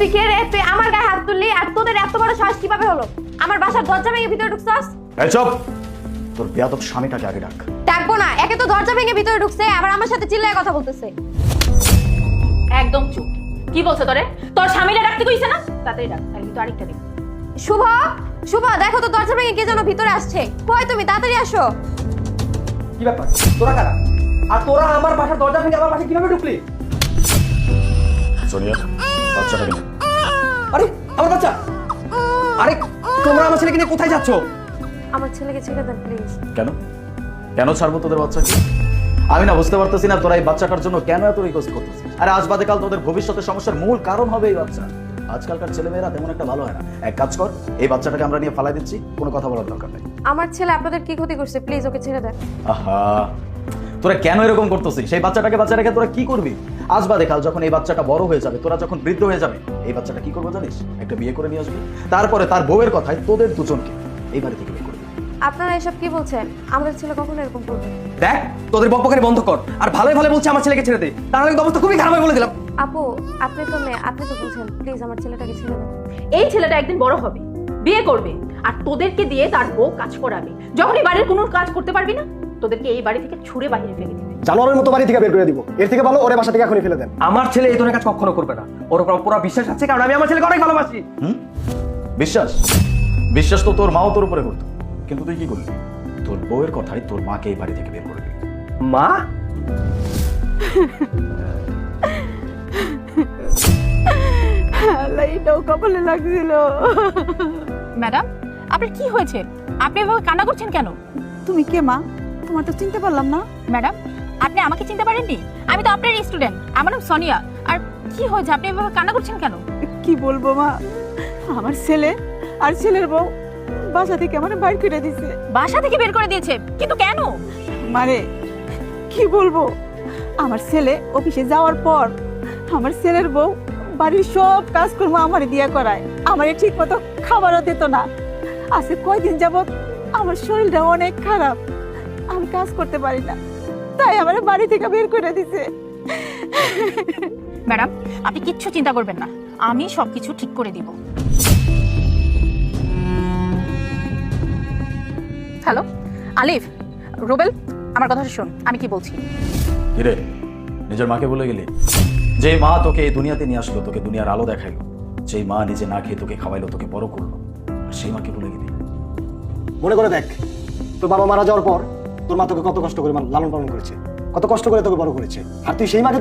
তুই কে রে? তুই আমার গায়ে হাত তুললি আর তোদের এত বড় সাহস কিভাবে হলো? আমার বাসার দরজা ভেঙে ভিতরে ঢুকছস? এই চুপ! তোর বেয়াদব স্বামীটাকে আগে ডাক। ডাকবো না, একে তো দরজা ভেঙে ভিতরে ঢুকছে আবার আমার সাথে চিল্লায় কথা বলতেছে। একদম চুপ। কি বলছ তোরে? তোর স্বামীরা ডাকতে কইছে না? তাড়াতাড়ি ডাক, তাই কিন্তু আরেকটা দেখ। শুভ, শুভ দেখো তো দরজা ভেঙে কে যেন ভিতরে আসছে। কই তুমি তাড়াতাড়ি আসো। কি ব্যাপার? তোরা কারা? আর তোরা আমার বাসার দরজা ভেঙে আমার বাসায় কিভাবে ঢুকলি? সোনিয়া, বাচ্চাটাকে নে। আরে আমার বাচ্চা! আরে তোমরা আমার ছেলেকে নিয়ে কোথায় যাচ্ছ? আমার ছেলেকে ছেড়ে দেন প্লিজ। কেন কেন ছাড়বো তোদের বাচ্চাকে? আমি না বুঝতে পারতেছি না তোরা এই বাচ্চাটার জন্য কেন এত রিকোয়েস্ট করতেছিস। আরে আজ বাদে কাল তোদের ভবিষ্যতের সমস্যার মূল কারণ হবে এই বাচ্চা। আজকালকার ছেলেমেয়েরা তেমন একটা ভালো হয় না। এক কাজ কর, এই বাচ্চাটাকে আমরা নিয়ে ফালাই দিচ্ছি, কোনো কথা বলার দরকার নেই। আমার ছেলে আপনাদের কি ক্ষতি করছে? প্লিজ ওকে ছেড়ে দেন। আহা, তোরা কেন এরকম করতেছিস? সেই বাচ্চাটাকে বাচ্চা রেখে তোরা কি করবি? আজ বাদে কাল যখন এই বাচ্চাটা বড় হয়ে যাবে, তোরা যখন বৃদ্ধ হয়ে যাবে, এই বাচ্চাটা কি করবে জানিস? একটা বিয়ে করে নিয়ে আসবি, তারপরে তার বউয়ের কথায় তোদের দুজনকে এই বাড়ি থেকে বের করে দিবি। আপনারা এসব কি বলছেন? আমাদের ছেলে কখনো এরকম করবে না। দেখ তোদের বকবকানি বন্ধ কর আর ভালোই ভালো বলছে আমার ছেলেকে ছেড়ে দে, তাহলে কিন্তু অবস্থা খুবই খারাপ হবে বলে দিলাম। আপু আপনি তো মেয়ে, আপনি তো বলছেন, প্লিজ আমার ছেলেটাকে ছেড়ে দেন। এই ছেলেটা একদিন বড় হবে, বিয়ে করবে, আর তোদেরকে দিয়ে তার বউ কাজ করাবে। যখন এই বাড়ির কোনো কাজ করতে পারবি না, তোদেরকে এই বাড়ি থেকে ছুঁড়ে বাইরে ফেলে দিবে। জানোয়ারের মতো বাড়ি থেকে বের করে দিব। এর থেকে ভালো ওরে বাসা থেকে এখনই ফেলে দেন। আমার ছেলে এই ধরনের কাজ কখনো করবে না, ওর উপর পুরো বিশ্বাস আছে, কারণ আমি আমার ছেলেকে অনেক ভালোবাসি। বিশ্বাস? বিশ্বাস তো তোর মাও তোর উপরে করতো, কিন্তু তুই কি করলি? তোর বউয়ের কথাই তোর মাকে এই বাড়ি থেকে বের করে দিবি। মা? এইটাও কপালে লাগছিল। ম্যাডাম, আপনার কি হয়েছে? আপনি এভাবে কান্না করছেন কেন? তুমি কে মা? তোমার তো চিনতে পারলাম না। ম্যাডাম, আপনি আমাকে চিনতে পারেননি? আমি তো আপনার স্টুডেন্ট, আমার নাম সোনিয়া। আর কি হয়েছে, আপনি এভাবে কান্না করছেন কেন? কি বলবো মা, আমার ছেলে আর ছেলের বউ বাসা থেকে আমার বাইর করে দিছে। বাসা থেকে বের করে দিয়েছে? কিন্তু কেন? মারে কি বলবো, আমার ছেলে অফিসে যাওয়ার পর আমার ছেলের বউ বাড়ির সব কাজকর্ম আমারে দিয়া করায়, আমারে ঠিক মতো খাবারও দিত না। আজকে কয়দিন যাবত আমার শরীরটা অনেক খারাপ, আমি কাজ করতে পারি না, তাই আমার বাড়ি থেকে বের করে দিছে। ম্যাডাম, আপনি কিচ্ছু চিন্তা করবেন না, আমি সবকিছু ঠিক করে দিব। হ্যালো আলিফ, রুবেল, আমার কথা শোন, আমি কি বলছি। কিরে, নিজের মাকে বলে গেলি? যে মা তোকে এই দুনিয়াতে নিয়ে আসলো, তোকে দুনিয়ার আলো দেখাইলো, যেই মা নিজে না খেয়ে তোকে খাওয়াইলো, তোকে বড় করলো, আর সেই মাকে বলে গেলি? মনে করে দেখ, তোর বাবা মারা যাওয়ার পর তোর মা তোকে কত কষ্ট করে লালন পালন করেছে, কত কষ্ট করে তোকে বড় করেছে, আর তুই সেই মাকে